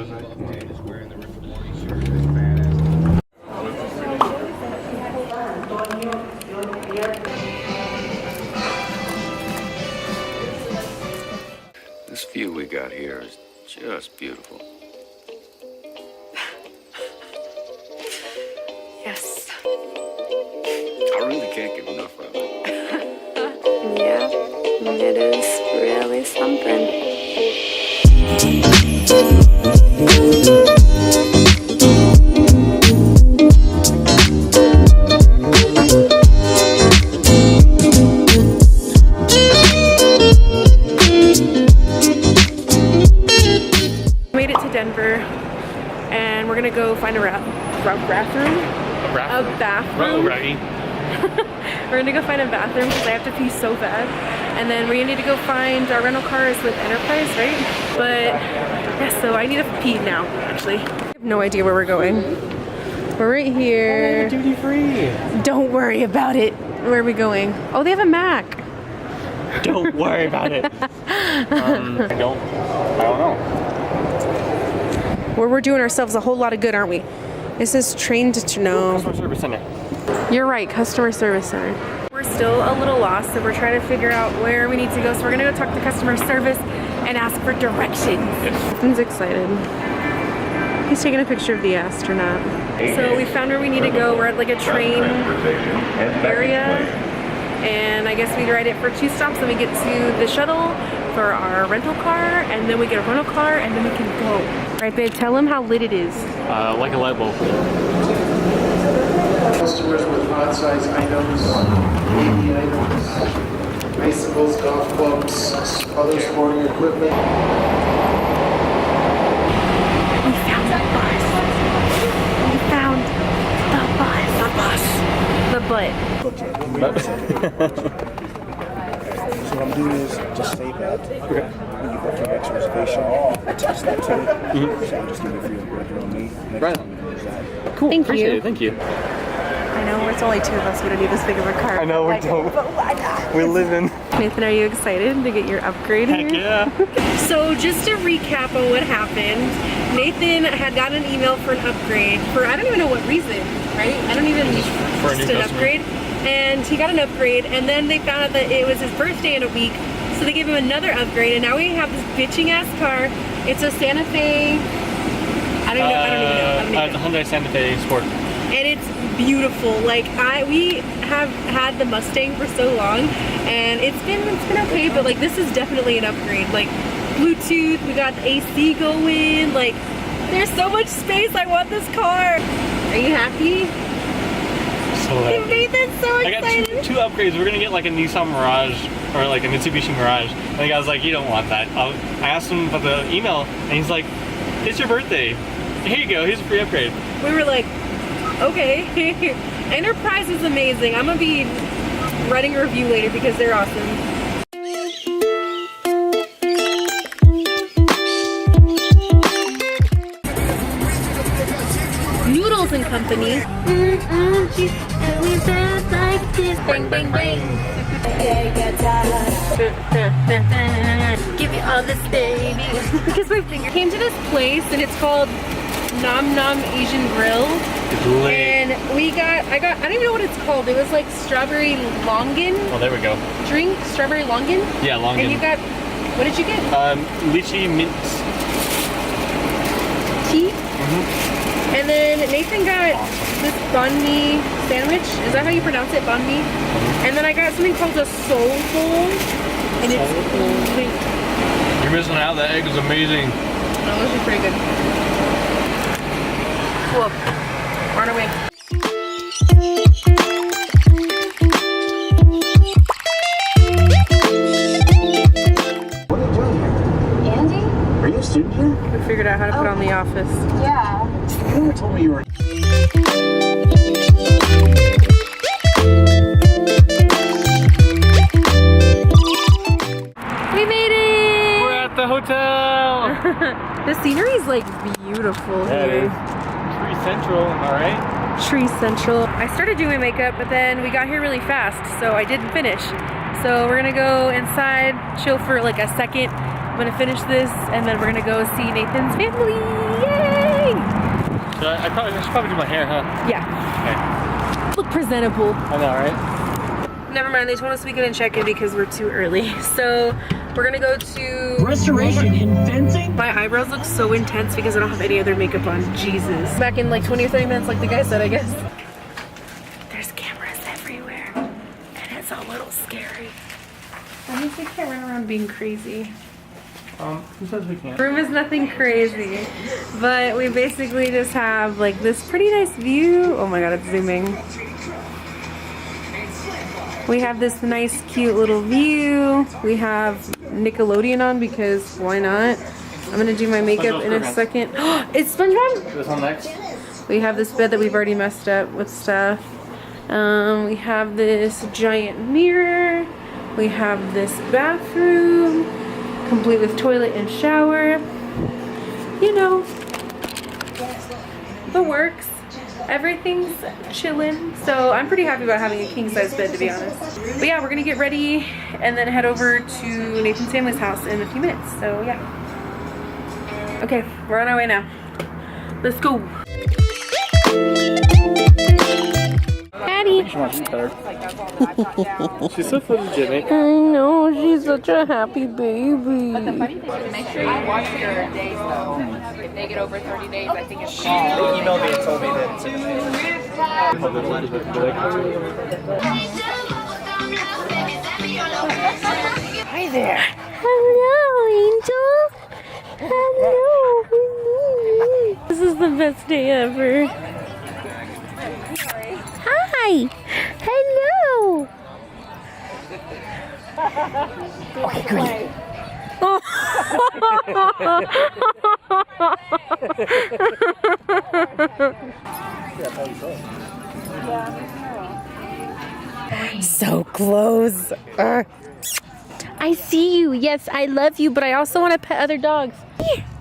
This view we got here is just beautiful. Yes. I really can't get enough of it. Yeah, it is really something. Made it to Denver, and we're gonna go find a bathroom. A bathroom. We're gonna go find a bathroom because I have to pee so bad. And then we're gonna need to go find our rental cars with Enterprise, right? But yeah, so I need to pee now, actually. I have no idea where we're going. We're right here. Oh, duty free. Don't worry about it. Where are we going? Oh, they have a Mac. Don't worry about it. I don't know. Well, we're doing ourselves a whole lot of good, aren't we? This is trained to know. Customer service center. You're right, customer service center. We're still a little lost, so we're trying to figure out where we need to go. So we're gonna go talk to customer service and ask for directions. Yes. He's excited. He's taking a picture of the astronaut. So we found where we need to go. We're at like a train area. And I guess we ride it for 2 stops, then we get to the shuttle for our rental car, and then we get a rental car, and then we can go. Right, babe, tell them how lit it is. Like a light bulb. Customers with odd-size items, baby items, bicycles, golf clubs, other sporting equipment. We found the bus. We found the bus. The butt. So what I'm doing is just save that. Okay. When you book your next reservation, attach that to it. So I'll just give you a free record on me. Right. Cool. Thank Appreciate you. it. Thank you. I know, it's only 2 of us. We don't need this big of a car. I know, we don't. But why not? We live in. Nathan, are you excited to get your upgrade Heck here? yeah. So just to recap on what happened, Nathan had gotten an email for an upgrade for I don't even know what reason, right? I don't even for a new just an customer. upgrade. And he got an upgrade, and then they found out that it was his birthday in a week, so they gave him another upgrade, and now we have this bitching ass car. It's a Santa Fe. I don't even know. The Hyundai Santa Fe Sport. And it's beautiful. Like we have had the Mustang for so long, and it's been okay, but like this is definitely an upgrade. Like Bluetooth, we got the AC going. Like there's so much space. I want this car. Are you happy? So Nathan's so I excited. got two upgrades. We're gonna get like a Nissan Mirage or like a Mitsubishi Mirage. And the guy was like, "You don't want that." I asked him about the email, and he's like, "It's your birthday. Here you go. Here's a free upgrade." We were like, okay. Enterprise is amazing. I'm gonna be writing a review later because they're awesome. Noodles and Company. Bang, bang, bang. Give me all this, baby. Because my finger came to this place, and it's called Nom Nom Asian Grill. It's lit. And I don't even know what it's called. It was like strawberry longan Oh, there we go. drink, strawberry longan. Yeah, Longan. And you got, what did you get? Lychee mint Tea. And then Nathan got this banh mi sandwich. Is that how you pronounce it, banh mi? And then I got something called a soul bowl. And it's lit. You're missing out. That egg is amazing. Oh, this is pretty good. Whoop. We're on our way. What are you doing here? Andy? Are you a student here? We figured out how to put on the office. Yeah. You never told me you were. We made it! We're at the hotel. The scenery is like beautiful Yeah, it here. is. Tree Central, am I right? Tree Central. I started doing my makeup, but then we got here really fast, so I didn't finish. So we're gonna go inside, chill for like a second. I'm gonna finish this, and then we're gonna go see Nathan's family. I should probably do my hair, huh? Yeah. Okay. Look presentable. I know, right? Never mind, they told us we couldn't check in because we're too early. So we're gonna go to Restoration in fencing? My eyebrows look so intense because I don't have any other makeup on. Jesus. Back in like 20 or 30 minutes like the guy said, I guess. There's cameras everywhere and it's a little scary. That means we can't run around being crazy. Who says we can't? Room is nothing crazy, but we basically just have like this pretty nice view. Oh my god, it's zooming. We have this nice cute little view. We have Nickelodeon on because why not? I'm gonna do my makeup in a second. It's SpongeBob? This one next? We have this bed that we've already messed up with stuff. We have this giant mirror. We have this bathroom, complete with toilet and shower. You know, the works. Everything's chillin'. So I'm pretty happy about having a king size bed, to be honest. But yeah, we're gonna get ready and then head over to Nathan's family's house in a few minutes. So yeah. Okay, we're on our way now. Let's go. Patty. She's so photogenic. I know, she's such a happy baby. But the funny thing is, make sure you watch your days though. If they get over 30 days, I think it's They emailed me and told me that it's in the Hi there. Hello, Angel. Hello. This is the best day ever. Hi. Hello. Okay, great. So close. I see you. Yes, I love you, but I also want to pet other dogs.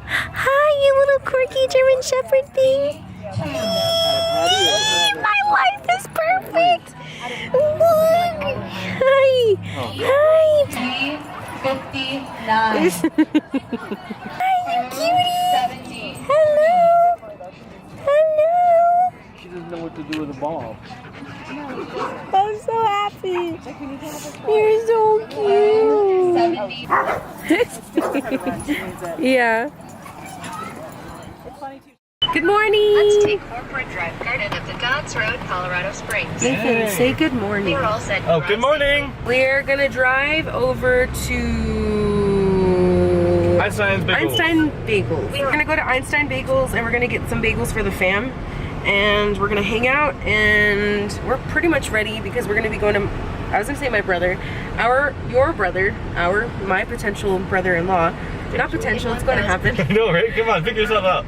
Hi, you little quirky German Shepherd thing. My life is perfect. Look. Hi. Hi. 59. Hi, you cutie. Hello. Hello. She doesn't know what to do with the ball. I'm so happy. You're so cute. Yeah. Good morning. Let's take Corporate Drive Garden up to God's Road, Colorado Springs. Nathan, say good morning. We're all set. Oh, good morning! We're gonna drive over to Einstein's Bagels. Einstein Bagels. We're gonna go to Einstein Bagels and we're gonna get some bagels for the fam. And we're gonna hang out and we're pretty much ready because we're gonna be going to, I was gonna say my brother, my potential brother-in-law. Not potential, it's gonna happen. I know, right? Come on, figure yourself out.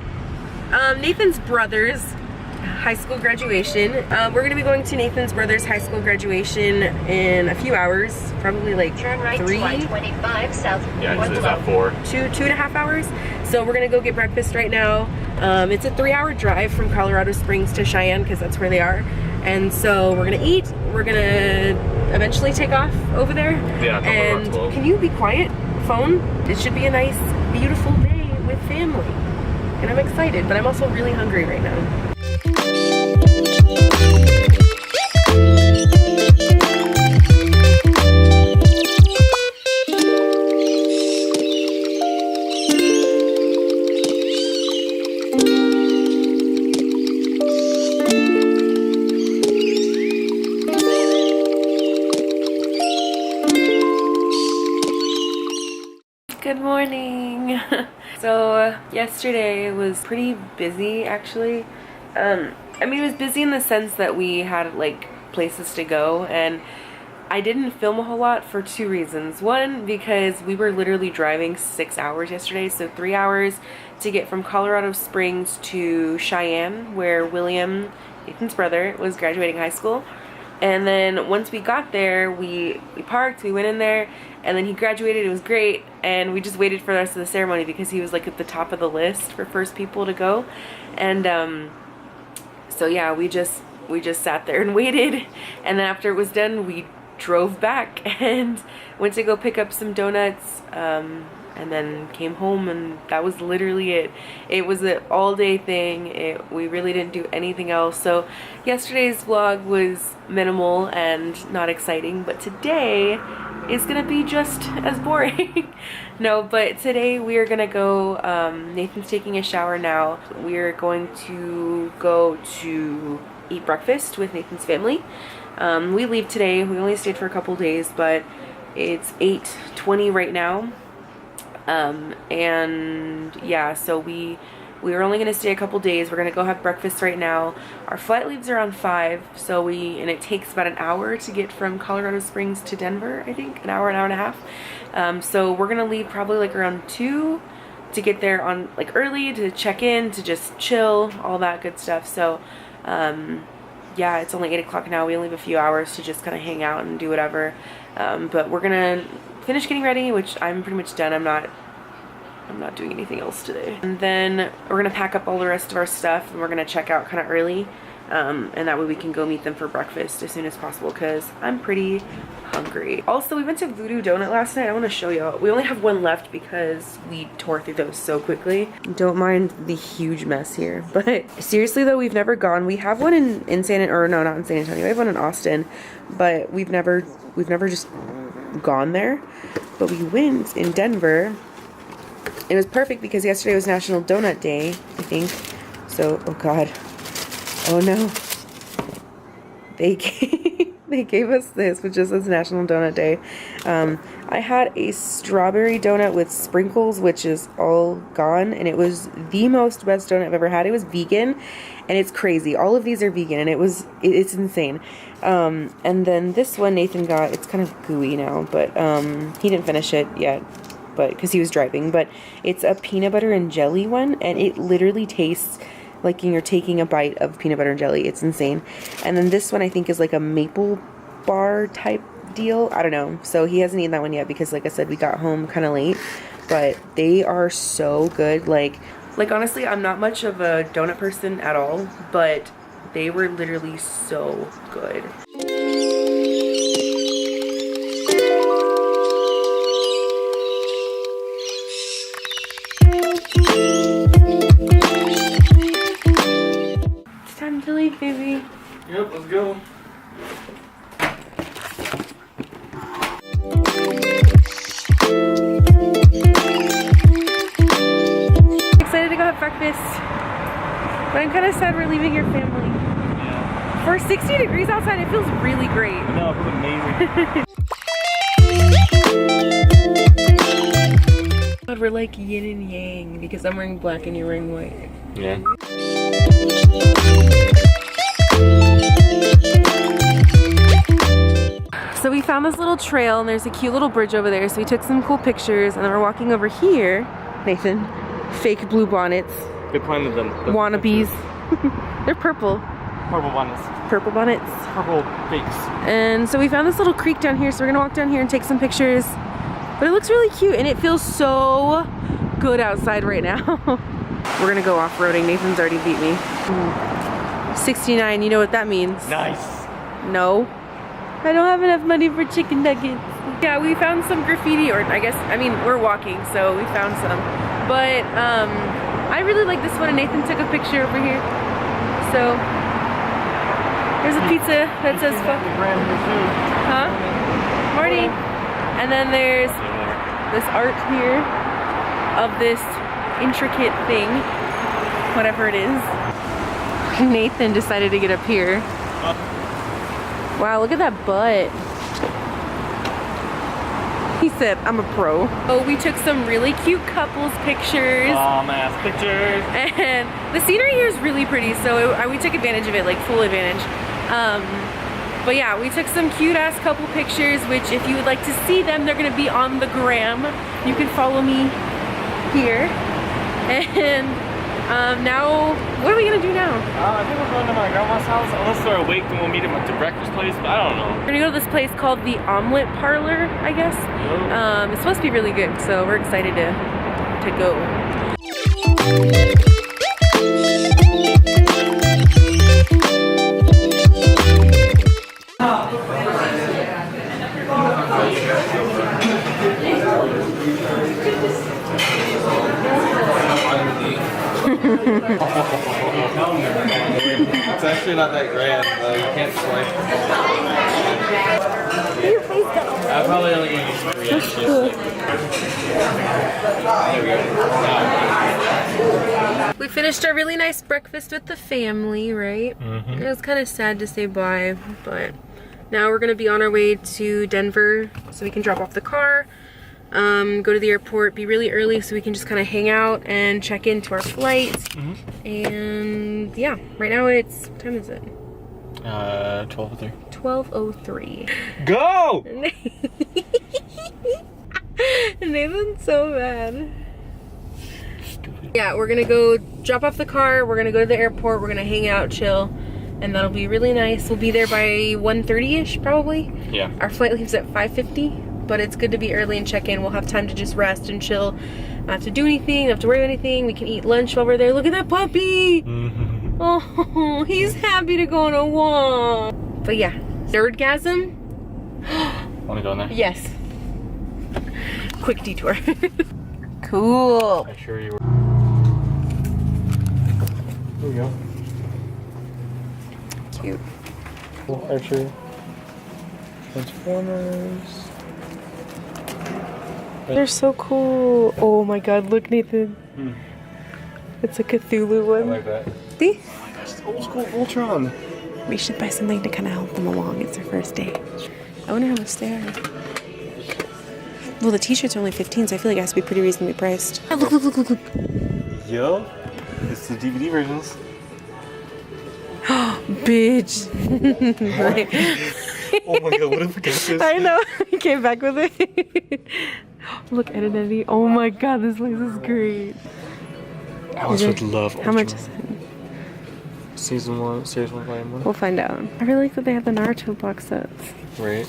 Nathan's brother's high school graduation. We're gonna be going to Nathan's brother's high school graduation in a few hours, probably like Turn right 3, to I-25 south. Yeah, it's about 4. 2.5 hours. So we're gonna go get breakfast right now. It's a 3-hour drive from Colorado Springs to Cheyenne because that's where they are. And so we're gonna eat. We're gonna eventually take off over there. Yeah, and around 12. Can you be quiet, phone? It should be a nice, beautiful day with family. And I'm excited, but I'm also really hungry right now. Good morning. So yesterday was pretty busy actually. I mean, it was busy in the sense that we had like places to go, and I didn't film a whole lot for 2 reasons. One, because we were literally driving 6 hours yesterday, so 3 hours to get from Colorado Springs to Cheyenne, where William, Ethan's brother, was graduating high school. And then once we got there, we parked, we went in there, and then he graduated. It was great, and we just waited for the rest of the ceremony because he was like at the top of the list for first people to go. And so yeah, we just sat there and waited, and then after it was done, we drove back and went to go pick up some donuts, and then came home, and that was literally it. It was an all-day thing. We really didn't do anything else. So yesterday's vlog was minimal and not exciting, but today is gonna be just as boring. No, but today we are gonna go, Nathan's taking a shower now. We're going to go to eat breakfast with Nathan's family. We leave today. We only stayed for a couple days, but it's 8:20 right now. And yeah, so we were only gonna stay a couple days. We're gonna go have breakfast right now. Our flight leaves around 5, so and it takes about an hour to get from Colorado Springs to Denver, I think. An hour and a half. So we're gonna leave probably like around 2 to get there on like early, to check in, to just chill, all that good stuff. So yeah, it's only 8 o'clock now. We only have a few hours to just kind of hang out and do whatever. But we're gonna finish getting ready, which I'm pretty much done. I'm not doing anything else today. And then we're gonna pack up all the rest of our stuff, and we're gonna check out kind of early, and that way we can go meet them for breakfast as soon as possible, because I'm pretty hungry. Also, we went to Voodoo Donut last night. I want to show y'all. We only have one left because we tore through those so quickly. Don't mind the huge mess here, but seriously though, we've never gone. We have one in not in San Antonio. We have one in Austin, but we've never just gone there. But we went in Denver. It was perfect because yesterday was National Donut Day, I think. So, oh god. Oh no. They gave us this, which just says National Donut Day. I had a strawberry donut with sprinkles, which is all gone, and it was the most best donut I've ever had. It was vegan, and it's crazy. All of these are vegan, and it's insane. And then this one Nathan got, it's kind of gooey now, but he didn't finish it yet, but because he was driving. But it's a peanut butter and jelly one, and it literally tastes like you're taking a bite of peanut butter and jelly. It's insane. And then this one I think is like a maple bar type deal. I don't know. So he hasn't eaten that one yet because, like I said, we got home kind of late. But they are so good. Like honestly, I'm not much of a donut person at all, but they were literally so good. Time to leave, baby. Yep, let's go. Excited to go have breakfast, but I'm kind of sad we're leaving your family. Yeah. For 60 degrees outside, it feels really great. No, it feels amazing. God, we're like yin and yang because I'm wearing black and you're wearing white. Yeah. So we found this little trail, and there's a cute little bridge over there, so we took some cool pictures, and then we're walking over here. Nathan, fake blue bonnets. They planted them. Wannabes. They're purple. Purple bonnets. Purple bonnets. Purple fakes. And so we found this little creek down here, so we're gonna walk down here and take some pictures. But it looks really cute, and it feels so good outside right now. We're gonna go off-roading. Nathan's already beat me. 69, you know what that means. Nice. No. I don't have enough money for chicken nuggets. Yeah, we found some graffiti, or I mean, we're walking, so we found some. But I really like this one, and Nathan took a picture over here. So there's a pizza that says fuck. Huh? Morning. And then there's this art here of this intricate thing, whatever it is. Nathan decided to get up here. Wow, look at that butt. He said, I'm a pro. Oh, we took some really cute couples pictures. Ass pictures. And the scenery here is really pretty, so we took advantage of it, like full advantage. But yeah, we took some cute ass couple pictures, which if you would like to see them, they're gonna be on the gram. You can follow me here. And now, what are we gonna do now? I think we're going to my grandma's house. Unless they're awake, then we'll meet them at the breakfast place, but I don't know. We're gonna go to this place called the Omelet Parlor, I guess. It's supposed to be really good, so we're excited to go. It's actually not that grand, though. You can't swipe. I'll probably only use 3 inches. There we go. We finished our really nice breakfast with the family, right? It was kind of sad to say bye, but now we're gonna be on our way to Denver so we can drop off the car, go to the airport, be really early so we can just kind of hang out and check into our flight. And yeah, right now it's, what time is it? 12:03. 12:03. Go! Nathan's so bad. Yeah, we're gonna go drop off the car, we're gonna go to the airport, we're gonna hang out, chill, and that'll be really nice. We'll be there by 1:30ish probably. Yeah. Our flight leaves at 5:50, but it's good to be early and check in. We'll have time to just rest and chill. Not have to do anything, not have to worry about anything. We can eat lunch while we're there. Look at that puppy! Oh, he's happy to go on a walk. But yeah, nerdgasm. Wanna go in there? Yes. Quick detour. Cool. I assure you were. There we go. Cute. Archery. Transformers. They're so cool. Oh my god, look, Nathan. It's a Cthulhu I one. like that. See? Oh my gosh, it's old school Voltron. We should buy something to kind of help them along. It's their first day. I wonder how much they are. Well, the t-shirts are only 15, so I feel like it has to be pretty reasonably priced. Oh, look, look, look, look, look. Yo, it's the DVD versions. Bitch. Oh my god, what if we get this? I know. He came back with it. Look, Eddie. Oh my god, this place is great. Alice would love How much is it? Season 1, Series 1, Volume 1. We'll find out. I really like that they have the Naruto box sets. Right.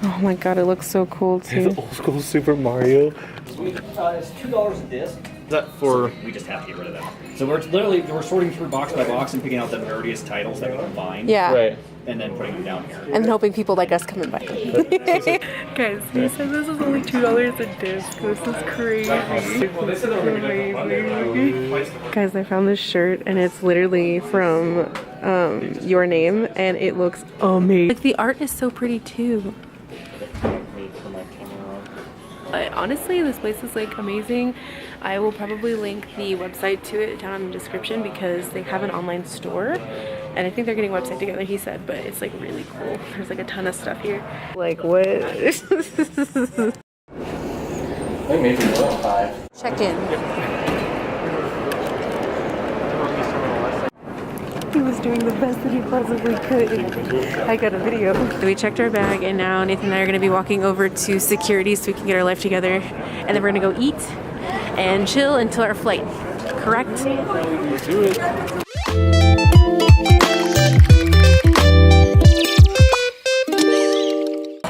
Oh my god, it looks so cool too. It's old school Super Mario. It's $2 a disc. Is that for... We just have to get rid of them. So we're sorting through box by box and picking out the nerdiest titles that we can find. Yeah. Right. And then putting them down here. And hoping people like us come and buy them. Guys, he said this is only $2 a disc. This is crazy. This is amazing. Guys, I found this shirt and it's literally from Your Name and it looks amazing. Like the art is so pretty too. Honestly, this place is like amazing. I will probably link the website to it down in the description because they have an online store and I think they're getting a website together, he said, but it's like really cool. There's like a ton of stuff here. Like what? I think maybe 5. Check in. He was doing the best that he possibly could. I got a video. So we checked our bag and now Nathan and I are going to be walking over to security so we can get our life together. And then we're going to go eat and chill until our flight. Correct? Let's do it.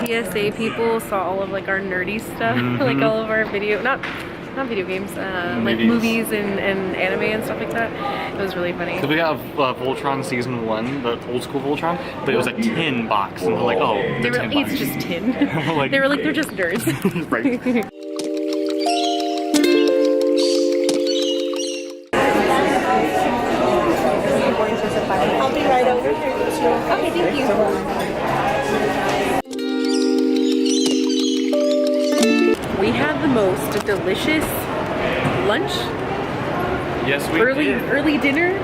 TSA people saw all of like our nerdy stuff, like all of our video, not video games, like movies and anime and stuff like that. It was really funny. So we got Voltron Season 1, the old school Voltron, but it was a tin box, and they're like, oh, They were, $10. it's just tin. Like, They were like, they're just nerds. right. I'll be right over here. Okay, thank you. We had the most delicious lunch, Yes, we did. early dinner,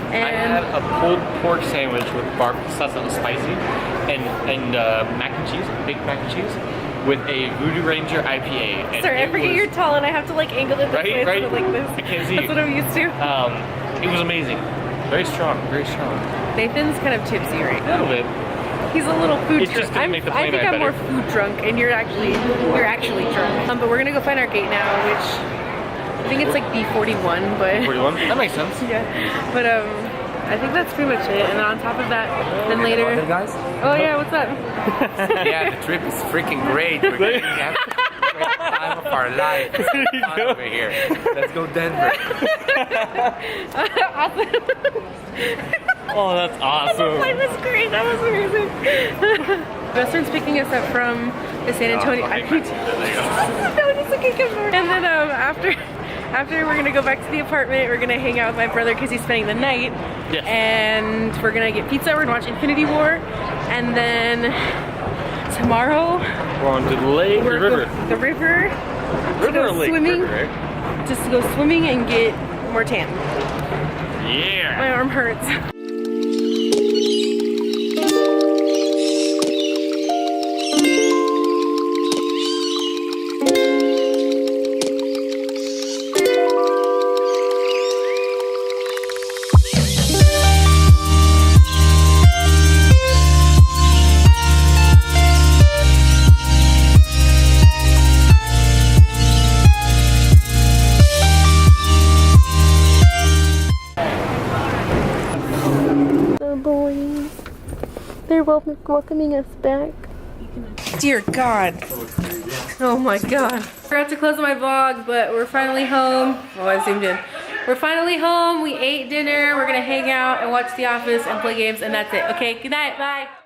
I had and a pulled pork sandwich with barbecue sauce that was spicy, and mac and cheese, baked mac and cheese, with a Voodoo Ranger IPA. And sorry, I it forget was- you're tall and I have to like angle it this Right, way, right. so like this. I can't see That's you. what I'm used to. It was amazing. Very strong, very strong. Nathan's kind of tipsy right A now. little bit. He's a little food It just drunk. didn't make the I plane think ride I'm more better. food drunk, and you're actually drunk. But we're gonna go find our gate now, which I think it's like B41, but 41? That makes sense. yeah. But I think that's pretty much it. And then on top of that, then later. guys? Oh yeah, what's up? Yeah, the trip is freaking great. We're going to have the time of our life. It's so fun over here. Let's go Denver. Awesome. Oh, that's awesome. That was great. That was amazing. Western's picking us up from the San Antonio. There you go. No, just looking good. And then After, we're gonna go back to the apartment. We're gonna hang out with my brother because he's spending the night. Yes. And we're gonna get pizza. We're gonna watch Infinity War. And then tomorrow, We're on to the lake, the river. The river. River go or lake? swimming. River, right? Just to go swimming and get more tan. Yeah. My arm hurts. They're welcoming us back. Dear God. Oh my God. I forgot to close my vlog, but we're finally home. Oh, I zoomed in. We're finally home. We ate dinner. We're gonna hang out and watch The Office and play games, and that's it. Okay, good night. Bye.